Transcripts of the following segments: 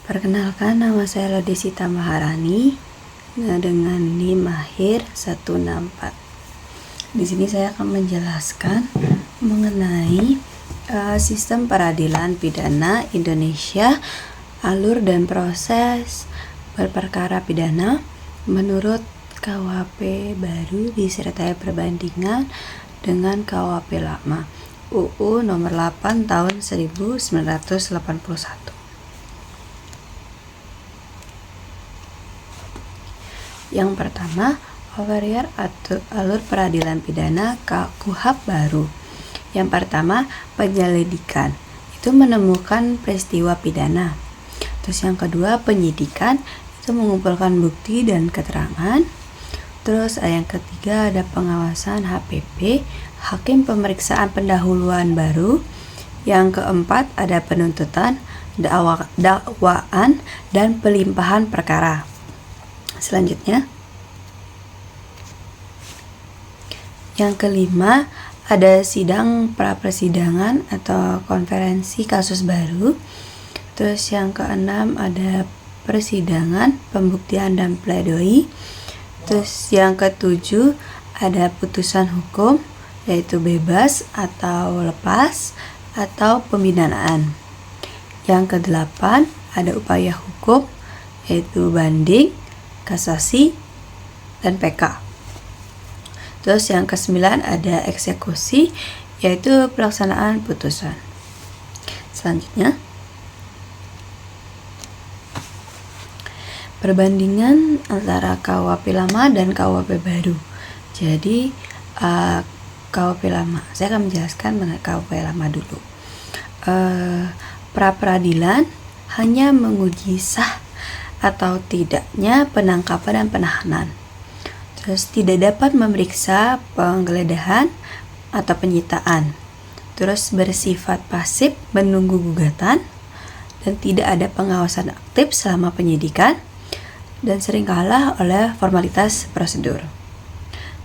Perkenalkan, nama saya Lodesita Maharani dengan NIM akhir 164. Di sini saya akan menjelaskan mengenai sistem peradilan pidana Indonesia, alur dan proses berperkara pidana menurut KUHP baru disertai perbandingan dengan KUHP lama UU nomor 8 tahun 1981. Yang pertama, overview atau alur peradilan pidana KUHP baru. Yang pertama, penyelidikan. Itu menemukan peristiwa pidana. Terus yang kedua, penyidikan. Itu mengumpulkan bukti dan keterangan. Terus yang ketiga ada pengawasan HPP, hakim pemeriksaan pendahuluan baru. Yang keempat ada penuntutan, dakwaan, dan pelimpahan perkara. Selanjutnya, yang kelima ada sidang pra-persidangan atau konferensi kasus baru. Terus yang keenam ada persidangan, pembuktian dan pledoi. Terus yang ketujuh ada putusan hukum, yaitu bebas atau lepas atau pembinaan. Yang kedelapan ada upaya hukum, yaitu banding, kasasi, dan PK. Terus yang ke-9 ada eksekusi, yaitu pelaksanaan putusan. Selanjutnya, perbandingan antara KUHP lama dan KUHP baru. Jadi KUHP lama, saya akan menjelaskan mengenai KUHP lama dulu. Pra-peradilan hanya menguji sah atau tidaknya penangkapan dan penahanan. Terus tidak dapat memeriksa penggeledahan atau penyitaan. Terus bersifat pasif menunggu gugatan dan tidak ada pengawasan aktif selama penyidikan dan sering kalah oleh formalitas prosedur.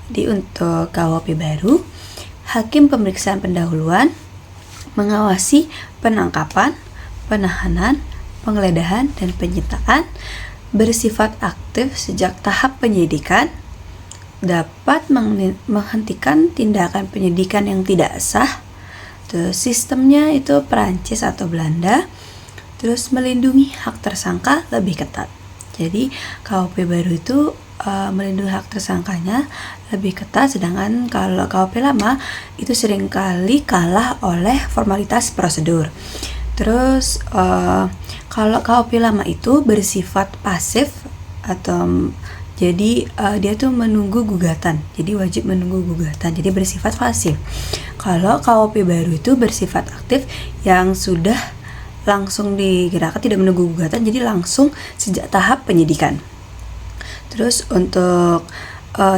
Jadi untuk KUHP baru, hakim pemeriksaan pendahuluan mengawasi penangkapan, penahanan, penggeledahan, dan penyitaan, bersifat aktif sejak tahap penyidikan, dapat menghentikan tindakan penyidikan yang tidak sah. Terus sistemnya itu Perancis atau Belanda. Terus melindungi hak tersangka lebih ketat. Jadi KUHP baru itu melindungi hak tersangkanya lebih ketat, sedangkan kalau KUHP lama itu seringkali kalah oleh formalitas prosedur. Terus kalau KUHP lama itu bersifat pasif atau jadi dia tuh menunggu gugatan, jadi wajib menunggu gugatan, jadi bersifat pasif. Kalau KUHP baru itu bersifat aktif yang sudah langsung digerakkan, tidak menunggu gugatan, jadi langsung sejak tahap penyidikan. Terus untuk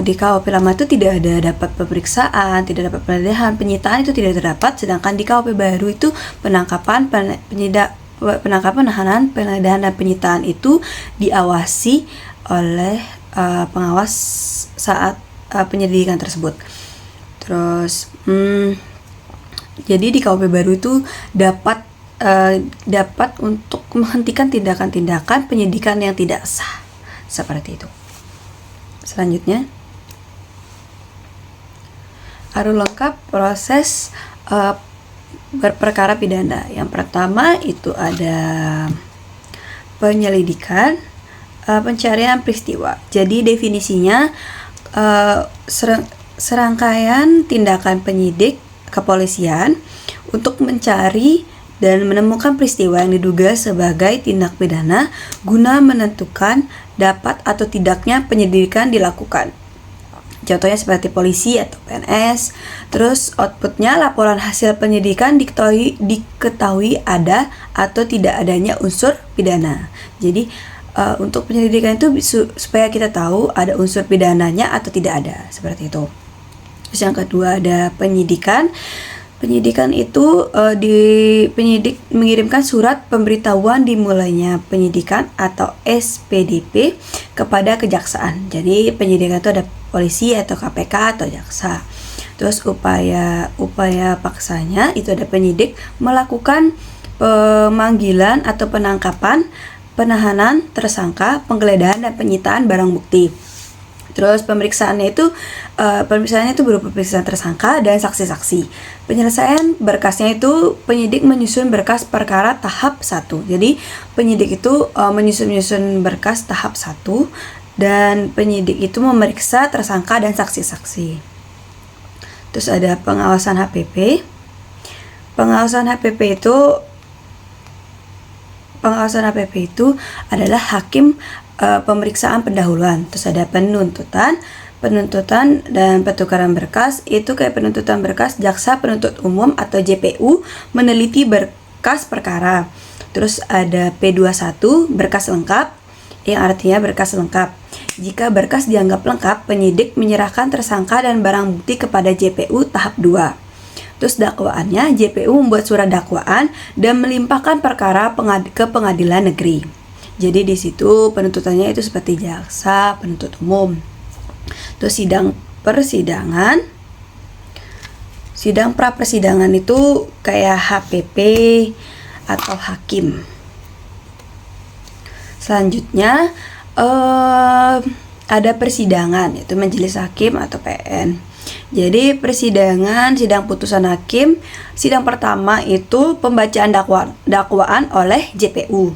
di KUHP lama itu tidak ada dapat pemeriksaan, tidak dapat penggeledahan, penyitaan itu tidak terdapat, sedangkan di KUHP baru itu penangkapan, penahanan, penggeledahan dan penyitaan itu diawasi oleh pengawas saat penyelidikan tersebut. Terus jadi di KUHP baru itu dapat untuk menghentikan tindakan-tindakan penyidikan yang tidak sah, seperti itu. Selanjutnya, alur lengkap proses berperkara pidana. Yang pertama itu ada penyelidikan, pencarian peristiwa. Jadi definisinya serangkaian tindakan penyidik kepolisian untuk mencari dan menemukan peristiwa yang diduga sebagai tindak pidana guna menentukan dapat atau tidaknya penyelidikan dilakukan. Contohnya seperti polisi atau PNS. Terus outputnya laporan hasil penyidikan diketahui ada atau tidak adanya unsur pidana. Jadi untuk penyelidikan itu supaya kita tahu ada unsur pidananya atau tidak ada, seperti itu. Terus yang kedua ada penyidikan. Penyidikan itu penyidik mengirimkan surat pemberitahuan dimulainya penyidikan atau SPDP kepada kejaksaan. Jadi penyidikan itu ada polisi atau KPK atau jaksa. Terus upaya paksanya itu ada penyidik melakukan pemanggilan atau penangkapan penahanan tersangka, penggeledahan dan penyitaan barang bukti. Terus pemeriksaannya itu berupa pemeriksaan tersangka dan saksi-saksi. Penyelesaian berkasnya itu penyidik menyusun berkas perkara tahap 1. Jadi penyidik itu menyusun berkas tahap 1 dan penyidik itu memeriksa tersangka dan saksi-saksi. Terus ada pengawasan HPP. Pengawasan HPP itu adalah hakim pemeriksaan pendahuluan. Terus ada penuntutan dan pertukaran berkas. Itu kayak penuntutan berkas jaksa penuntut umum atau JPU meneliti berkas perkara. Terus ada P21 berkas lengkap, yang artinya berkas lengkap. Jika berkas dianggap lengkap, penyidik menyerahkan tersangka dan barang bukti kepada JPU tahap 2. Terus dakwaannya, JPU membuat surat dakwaan dan melimpahkan perkara ke pengadilan negeri. Jadi di situ penuntutannya itu seperti jaksa penuntut umum. Terus sidang pra persidangan itu kayak HPP atau hakim. Selanjutnya ada persidangan, yaitu majelis hakim atau PN. Jadi sidang putusan hakim, sidang pertama itu pembacaan dakwaan oleh JPU.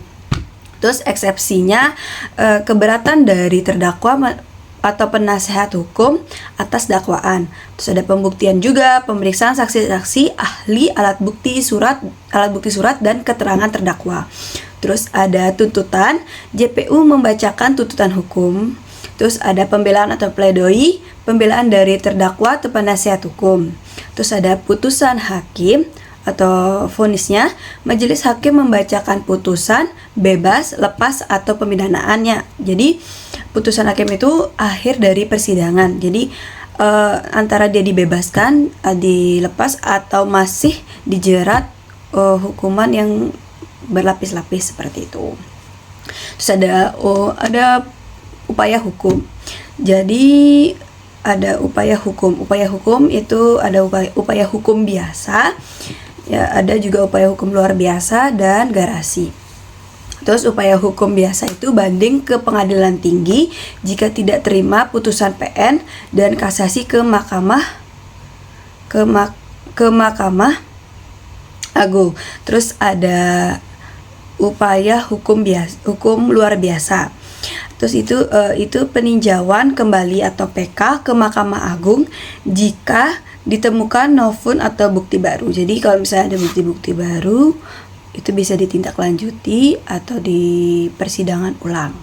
Terus eksepsinya keberatan dari terdakwa atau penasehat hukum atas dakwaan. Terus ada pembuktian juga, pemeriksaan saksi-saksi, ahli, alat bukti surat dan keterangan terdakwa. Terus ada tuntutan, JPU membacakan tuntutan hukum. Terus ada pembelaan atau pledoi, pembelaan dari terdakwa atau penasehat hukum. Terus ada putusan hakim atau vonisnya, majelis hakim membacakan putusan bebas, lepas atau pemidanaannya. Jadi putusan hakim itu akhir dari persidangan. Jadi antara dia dibebaskan, dilepas atau masih dijerat hukuman yang berlapis-lapis seperti itu. Terus ada upaya hukum. Jadi ada upaya hukum. Upaya hukum itu ada upaya hukum biasa. Ya, ada juga upaya hukum luar biasa dan garasi. Terus upaya hukum biasa itu banding ke pengadilan tinggi jika tidak terima putusan PN dan kasasi ke Mahkamah Agung. Terus ada upaya hukum luar biasa. Terus itu peninjauan kembali atau PK ke Mahkamah Agung jika ditemukan novum atau bukti baru. Jadi kalau misalnya ada bukti-bukti baru, itu bisa ditindaklanjuti atau di persidangan ulang.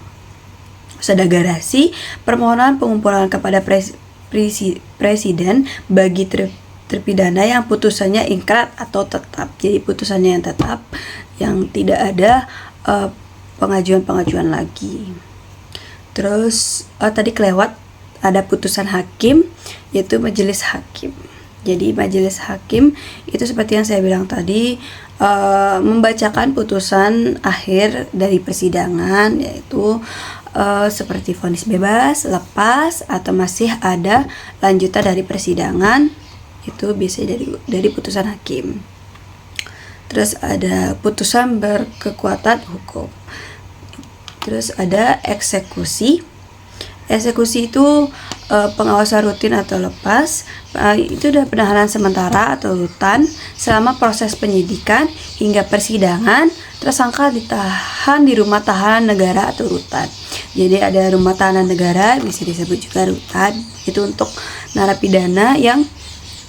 Terus ada garasi, permohonan pengumpulan kepada presiden bagi terpidana yang putusannya ingkrah atau tetap. Jadi putusannya yang tetap, yang tidak ada pengajuan lagi. Terus tadi kelewat, ada putusan hakim, yaitu majelis hakim. Jadi majelis hakim itu seperti yang saya bilang tadi, membacakan putusan akhir dari persidangan, yaitu seperti vonis bebas, lepas, atau masih ada lanjutan dari persidangan. Itu biasanya dari putusan hakim. Terus ada putusan berkekuatan hukum. Terus ada eksekusi. Eksekusi itu pengawasan rutin atau lepas. Itu udah penahanan sementara atau rutan selama proses penyidikan hingga persidangan. Tersangka ditahan di rumah tahanan negara atau rutan. Jadi ada rumah tahanan negara, bisa disebut juga rutan. Itu untuk narapidana yang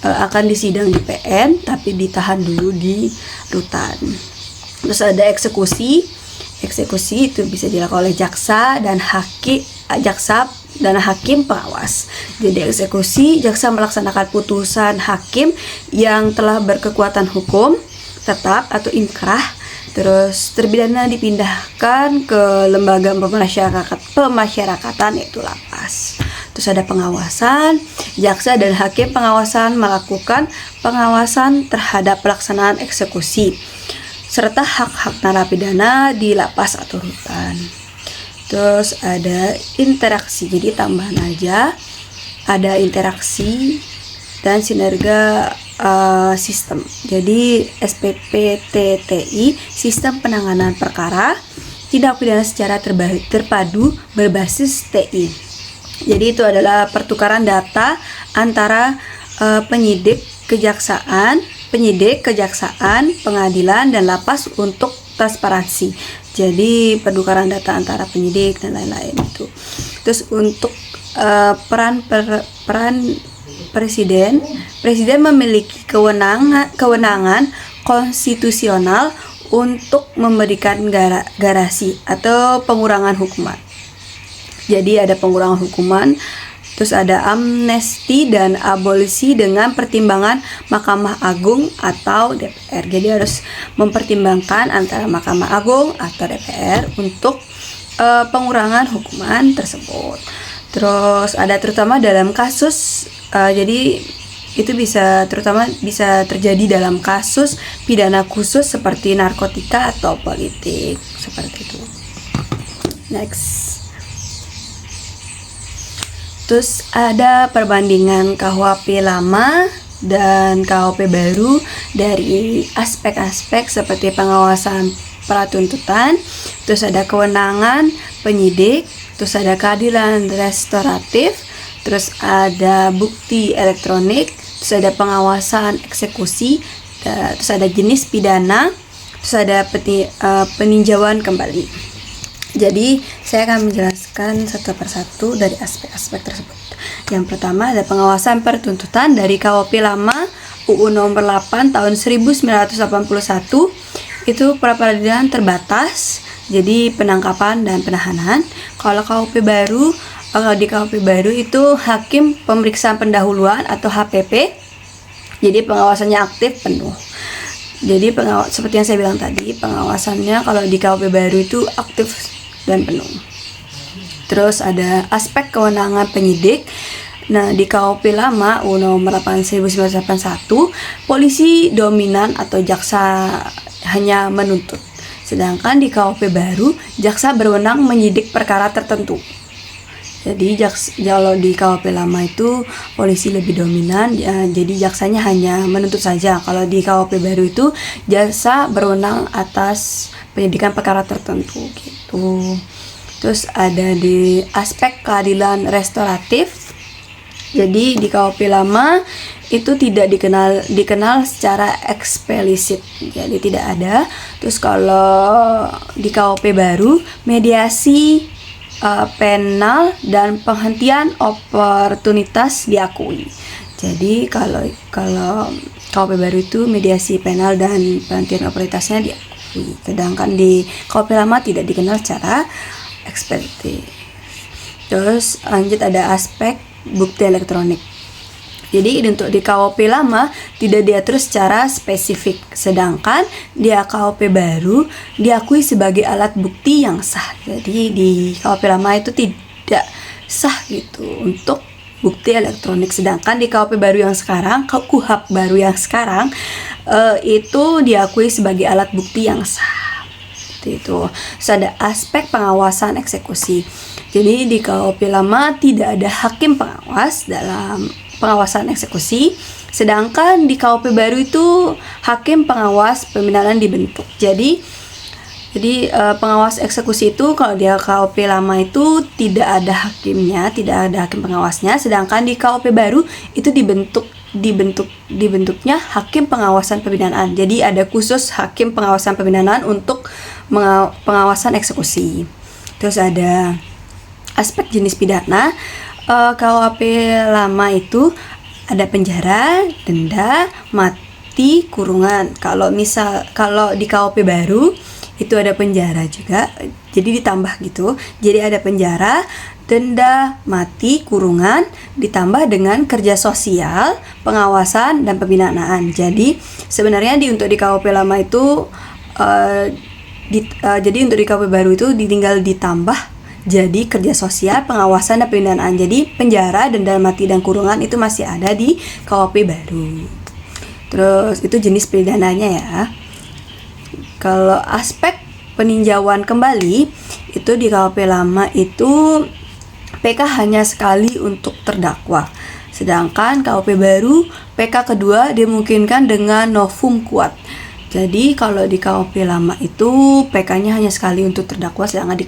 akan disidang di PN tapi ditahan dulu di rutan. Terus ada eksekusi. Eksekusi itu bisa dilakukan oleh jaksa dan hakim pengawas. Jadi eksekusi, jaksa melaksanakan putusan hakim yang telah berkekuatan hukum tetap atau inkrah. Terus terpidana dipindahkan ke lembaga pemasyarakatan, yaitu lapas. Terus ada pengawasan, jaksa dan hakim pengawasan melakukan pengawasan terhadap pelaksanaan eksekusi serta hak-hak narapidana di lapas atau rutan. Terus ada interaksi, jadi tambahan aja, ada interaksi dan sinerga sistem. Jadi SPPTTI, sistem penanganan perkara, tindak pidana secara terpadu berbasis TI. Jadi itu adalah pertukaran data antara penyidik, kejaksaan, pengadilan, dan lapas untuk transparansi. Jadi pertukaran data antara penyidik dan lain-lain itu. Terus untuk peran presiden memiliki kewenangan konstitusional untuk memberikan garasi atau pengurangan hukuman. Jadi ada pengurangan hukuman, terus ada amnesti dan abolisi dengan pertimbangan Mahkamah Agung atau DPR. Jadi harus mempertimbangkan antara Mahkamah Agung atau DPR untuk pengurangan hukuman tersebut. Terus ada terutama dalam kasus, jadi itu bisa terjadi dalam kasus pidana khusus seperti narkotika atau politik, seperti itu. Next. Terus ada perbandingan KUHP lama dan KUHP baru dari aspek-aspek seperti pengawasan pratuntutan, terus ada kewenangan penyidik, terus ada keadilan restoratif, terus ada bukti elektronik, terus ada pengawasan eksekusi, terus ada jenis pidana, terus ada peninjauan kembali. Jadi saya akan menjelaskan satu persatu dari aspek-aspek tersebut. Yang pertama ada pengawasan pertuntutan dari KUHP lama UU nomor 8 tahun 1981. Itu peradilan terbatas, jadi penangkapan dan penahanan. Kalau di KUHP baru itu hakim pemeriksaan pendahuluan atau HPP. Jadi pengawasannya aktif penuh. Jadi seperti yang saya bilang tadi, pengawasannya kalau di KUHP baru itu aktif dan penuh. Terus ada aspek kewenangan penyidik. Nah, di KUHP lama UU nomor 8 1981, polisi dominan atau jaksa hanya menuntut. Sedangkan di KUHP baru, jaksa berwenang menyidik perkara tertentu. Jadi kalau di KUHP lama itu polisi lebih dominan, jadi jaksanya hanya menuntut saja. Kalau di KUHP baru itu jaksa berwenang atas penyidikan perkara tertentu gitu. Terus ada di aspek keadilan restoratif. Jadi di KUHP lama itu tidak dikenal secara eksplisit, jadi tidak ada. Terus kalau di KUHP baru, mediasi penal dan penghentian oportunitas diakui. Jadi kalau KUHP baru itu mediasi penal dan penghentian oportunitasnya diakui. Sedangkan di KUHP lama tidak dikenal secara eksplisit. Terus lanjut ada aspek bukti elektronik. Jadi untuk di KUHP lama tidak diatur secara spesifik, sedangkan di KUHP baru diakui sebagai alat bukti yang sah. Jadi di KUHP lama itu tidak sah gitu untuk bukti elektronik, sedangkan di KUHP baru yang sekarang, KUHP baru yang sekarang itu diakui sebagai alat bukti yang sah. Itu. Terus ada aspek pengawasan eksekusi. Jadi di KUHP lama tidak ada hakim pengawas dalam pengawasan eksekusi, sedangkan di KUHP baru itu hakim pengawas pembinaan dibentuk. Jadi pengawas eksekusi itu kalau di KUHP lama itu tidak ada hakimnya, tidak ada hakim pengawasnya, sedangkan di KUHP baru itu dibentuknya hakim pengawasan pembinaan. Jadi ada khusus hakim pengawasan pembinaan untuk pengawasan eksekusi. Terus ada aspek jenis pidana. KUHP lama itu ada penjara, denda, mati, kurungan. Kalau di KUHP baru itu ada penjara juga, jadi ditambah gitu. Jadi ada penjara, denda, mati, kurungan, ditambah dengan kerja sosial, pengawasan, dan pembinaan. Jadi sebenarnya untuk di KUHP lama itu jadi untuk di KUHP baru itu tinggal ditambah jadi kerja sosial, pengawasan, dan pembinaan. Jadi penjara, denda, mati, dan kurungan itu masih ada di KUHP baru. Terus itu jenis pidananya ya. Kalau aspek peninjauan kembali itu di KUHP lama itu PK hanya sekali untuk terdakwa. Sedangkan KUHP baru PK kedua dimungkinkan dengan novum kuat. Jadi kalau di KUP lama itu PK-nya hanya sekali untuk terdakwa, sedangkan di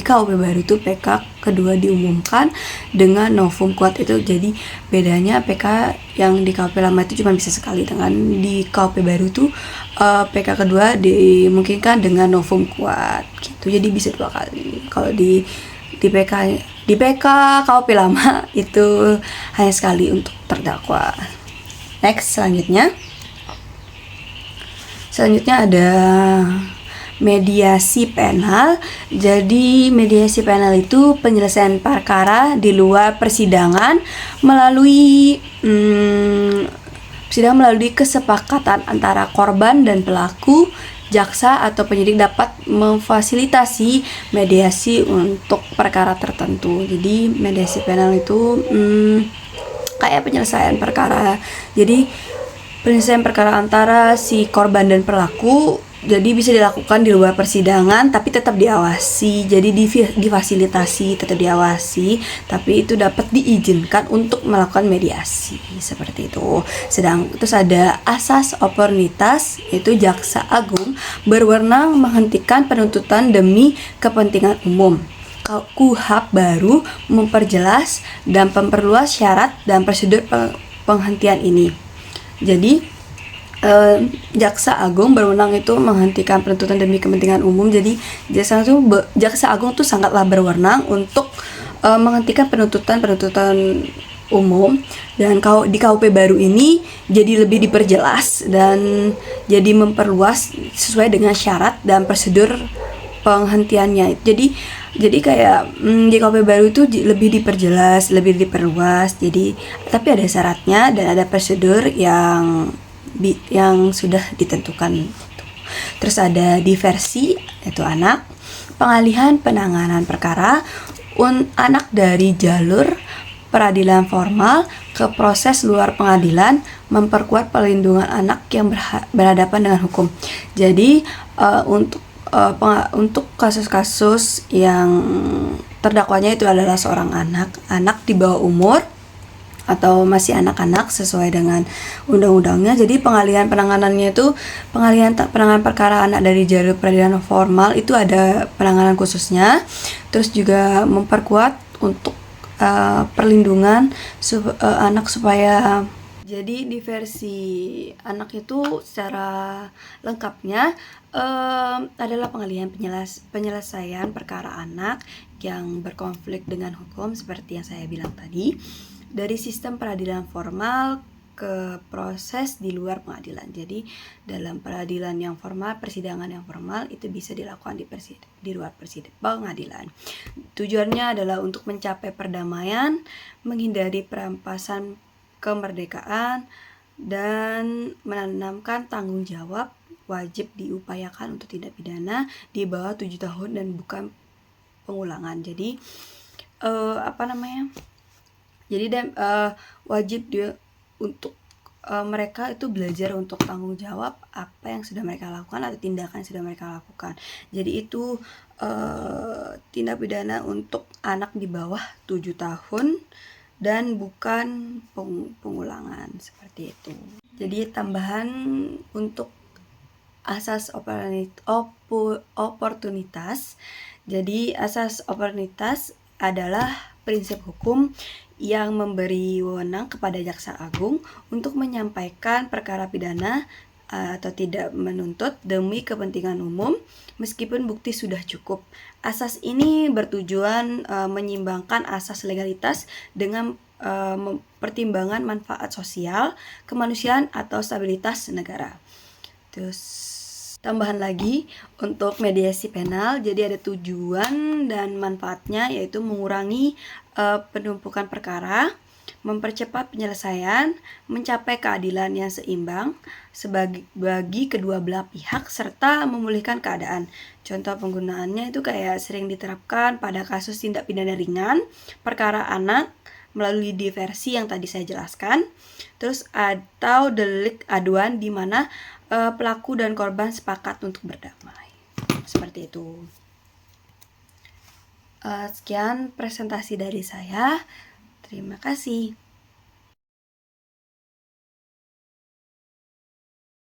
KUP baru itu PK kedua diumumkan dengan novum kuat itu. Jadi bedanya PK yang di KUP lama itu cuma bisa sekali, dengan di KUP baru itu PK kedua dimungkinkan dengan novum kuat gitu. Jadi bisa 2 kali. Kalau di PK KUP lama itu hanya sekali untuk terdakwa. Next, Selanjutnya ada mediasi penal. Jadi mediasi penal itu penyelesaian perkara di luar persidangan melalui kesepakatan antara korban dan pelaku. Jaksa atau penyidik dapat memfasilitasi mediasi untuk perkara tertentu. Jadi mediasi penal itu kayak penyelesaian perkara. Jadi penyelesaian perkara antara si korban dan pelaku, jadi bisa dilakukan di luar persidangan tapi tetap diawasi. Jadi difasilitasi, tetap diawasi, tapi itu dapat diizinkan untuk melakukan mediasi seperti itu. Terus ada asas oportunitas, yaitu jaksa agung berwenang menghentikan penuntutan demi kepentingan umum. KUHP baru memperjelas dan memperluas syarat dan prosedur penghentian ini. Jadi jaksa agung berwenang itu menghentikan penuntutan demi kepentingan umum. Jadi jaksa agung tuh sangatlah berwenang untuk menghentikan penuntutan umum. Dan kalau di KUP baru ini jadi lebih diperjelas dan jadi memperluas sesuai dengan syarat dan prosedur penghentiannya. Jadi kayak di KUP baru itu lebih diperjelas, lebih diperluas. Jadi tapi ada syaratnya dan ada prosedur yang sudah ditentukan. Terus ada diversi, yaitu anak, pengalihan penanganan perkara anak dari jalur peradilan formal ke proses luar pengadilan, memperkuat perlindungan anak yang berhadapan dengan hukum. Jadi untuk kasus-kasus yang terdakwanya itu adalah seorang anak di bawah umur atau masih anak-anak sesuai dengan undang-undangnya. Jadi pengalihan penanganannya itu penanganan perkara anak dari jalur peradilan formal itu ada penanganan khususnya. Terus juga memperkuat untuk perlindungan anak supaya. Jadi di versi anak itu secara lengkapnya adalah pengalihan penyelesaian perkara anak yang berkonflik dengan hukum seperti yang saya bilang tadi, dari sistem peradilan formal ke proses di luar pengadilan. Jadi dalam peradilan yang formal, persidangan yang formal itu bisa dilakukan di luar pengadilan. Tujuannya adalah untuk mencapai perdamaian, menghindari perampasan kemerdekaan, dan menanamkan tanggung jawab wajib diupayakan untuk tindak pidana di bawah 7 tahun dan bukan pengulangan. Jadi wajib untuk mereka itu belajar untuk tanggung jawab apa yang sudah mereka lakukan atau tindakan yang sudah mereka lakukan. Jadi itu tindak pidana untuk anak di bawah 7 tahun dan bukan pengulangan seperti itu. Jadi tambahan untuk asas oportunitas. Jadi asas oportunitas adalah prinsip hukum yang memberi wewenang kepada jaksa agung untuk menyampaikan perkara pidana atau tidak menuntut demi kepentingan umum meskipun bukti sudah cukup. Asas ini bertujuan menyimbangkan asas legalitas dengan pertimbangan manfaat sosial, kemanusiaan atau stabilitas negara. Terus tambahan lagi untuk mediasi penal, jadi ada tujuan dan manfaatnya, yaitu mengurangi penumpukan perkara, mempercepat penyelesaian, mencapai keadilan yang seimbang bagi kedua belah pihak, serta memulihkan keadaan. Contoh penggunaannya itu kayak sering diterapkan pada kasus tindak pidana ringan, perkara anak, melalui diversi yang tadi saya jelaskan. Terus atau delik aduan di mana pelaku dan korban sepakat untuk berdamai. Seperti itu. Sekian presentasi dari saya. Terima kasih.